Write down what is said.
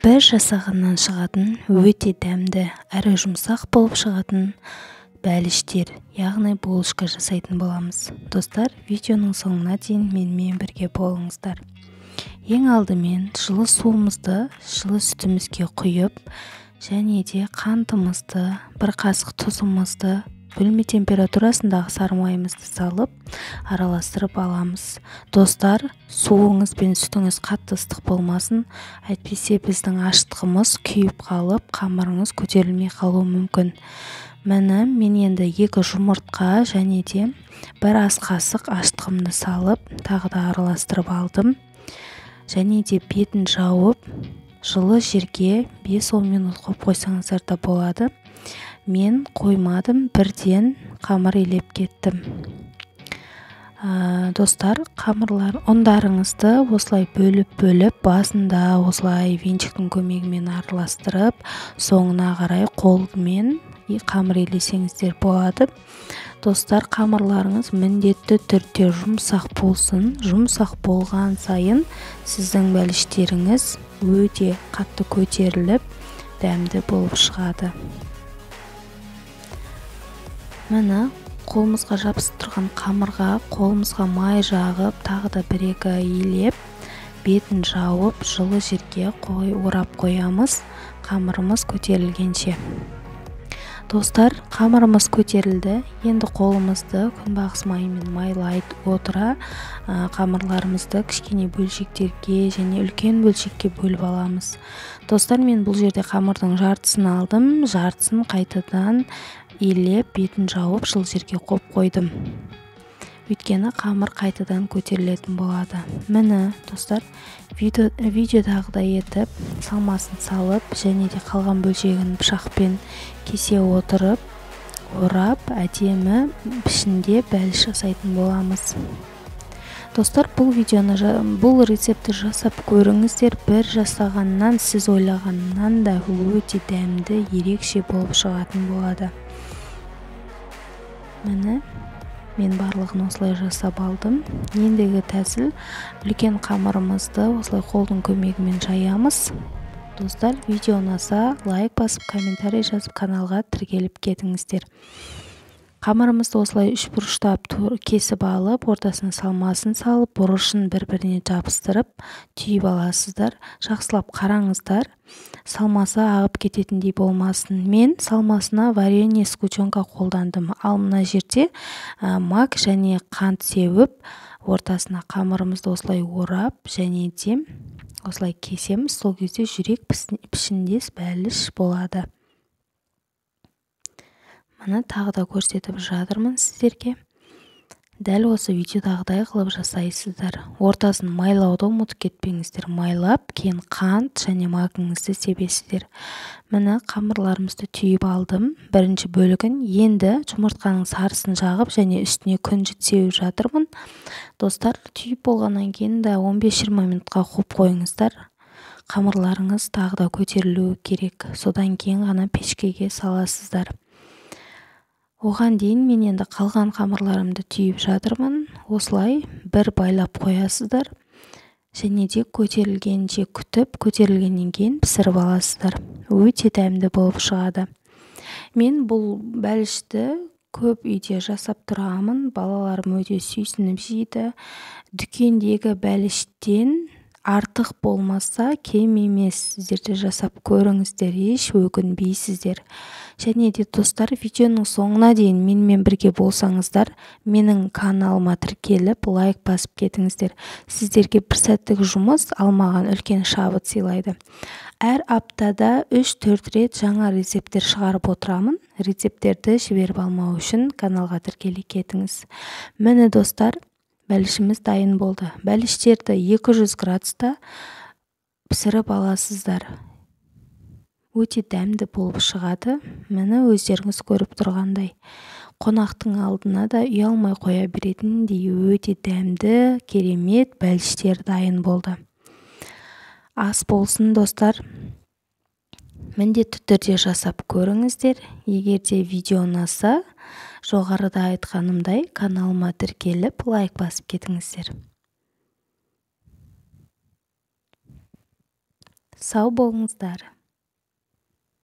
бір жасағаннан шығатын өте дәмді әрі жұмсақ болып шығатын бәліштер, яғни булочка жасайтын боламыз. Достар, видеоның соңына дейін менімен бірге болыңыздар. Ең алдымен жылы суымызды жылы сүтімізге құйып, және де қантымызды, бір қасық тұзымызды, бөлме температурасындағы сары майымызды салып, араластырып аламыз. Достар, суыңыз бен сүтіңіз қатты ыстық болмасын, әйтпесе біздің аштығымыз күйіп қалып, қамырыңыз көтерілмей қалуы мүмкін. Міне, мен енді 2 жұмыртқа және де бір ас қасық аштығымды салып, тағы да араластырып алдым. Және де бетін жауып, жылы жерге 5-10 минут қойып қойсаңыздар да болады. Мен қоймадым, бірден қамыр илеп кеттім. Достар, ұндарыңызды осылай бөліп, басында осылай венчиктің көмегімен араластырып, соңына қарай қолмен қамыр илесеңіздер болады. Достар, қамырларыңыз міндетті түрде жұмсақ болсын. Жұмсақ болған сайын сіздің бәліштеріңіз өте қатты көтеріліп, дәмді болып шығады. Міне, қолымызға жабыстырған қамырға қолымызға май жағып, тағы да 1-2 илеп, бетін жауып, жылы жерге орап қоямыз, қамырымыз көтерілгенше. Достар, қамырымыз көтерілді. Енді қолымызды күнбағыс майымен майлай отыра, қамырларымызды кішкене бөлшектерге және үлкен бөлшекке бөліп аламыз. Достар, мен бұл жерде қамырдың жартысын алдым, жартысын қайтадан илеп, бетін жауып, жылы жерге қойып қойдым. Өйткені қамыр қайтадан көтерілетін болады. Міне, достар, видеодағыдай етіп, салмасын салып, және де қалған бөлшегін пышақпен кесе отырып, орап, әдемі пішінде бәліш жасайтын боламыз. Достар, бұл рецепті жасап көріңіздер. Бір жасағаннан, сіз ойлағаннан да өте дәмді, ерекше болып шығатын болады. Міне, мен барлығын осылай жасап алдым. Ендігі тәсіл, үлкен қамырымызды осылай қолдың көмегімен жаямыз. Достар, видео ұнаса, лайк басып, комментарий жазып, каналға тіркеліп кетіңіздер. Қамырымызды осылай 3 бұрыштап кесіп алып, ортасына салмасын салып, бұрышын бір-біріне жабыстырып, түйіп аласыздар. Жақсылап қараңыздар, салмасы ағып кететіндей болмасын. Мен салмасына варенье сгущенка қолдандым. Ал мына жерде мак және қант сеуіп, ортасына қамырымызды осылай орап, және де осылай кесеміз. Сол кезде жүрек пішіндес бәліш болады. Мына тағы да көрсетіп жатырмын сіздерге. Дәл осы видеодағыдай қылып жасайсыздар. Ортасын майлауды ұмытып кетпеңіздер. Майлап, кейін қант және магыңызды себесіздер. Міне, қамырларымызды түйіп алдым. Бірінші бөлігін. Енді жұмыртқаның сарысын жағып, және үстіне күнжіт сеуіп жатырмын. Достар, түйіп болғаннан кейін де 15-20 минутқа қойып қойыңыздар. Қамырларыңыз тағы да көтерілуі керек. Содан кейін ғана пешкеге саласыздар. Оған дейін мен енді қалған қамырларымды түйіп жатырмын. Осылай бір байлап қоясыздар. Және де көтерілгенше күтіп, көтерілгеннен кейін пісіріп аласыздар. Өте дәмді болып шығады. Мен бұл бәлішті көп үйде жасап тұрамын. Балаларым өте сүйсініп жейді. Дүкендегі бәліштен артық болмаса кем емес. Сіздерде жасап көріңіздер, еш өкінбейсіздер. Және де достар, видеоның соңына дейін менімен бірге болсаңыздар, менің каналыма тіркеліп, лайк басып кетіңіздер. Сіздерге бір сәттік жұмыс алмаған үлкен шабыт сыйлайды. Әр аптада 3-4 рет жаңа рецепттер шығарып отырамын. Рецепттерді жіберіп алмау үшін каналға тіркеле кетіңіз. Міне достар, бәлішіміз дайын болды. Бәліштерді 200 градуста пісіріп аласыздар. Өте дәмді болып шығады. Мені өздеріңіз көріп тұрғандай. Қонақтың алдына да ұялмай қоя беретіндей өте дәмді, керемет бәліштер дайын болды. Ас болсын, достар. Міндетті түрде жасап көріңіздер. Егер де видео ұнаса, жоғарыда айтқанымдай каналыма тіркеліп, лайк басып кетіңіздер. сау болыңыздар.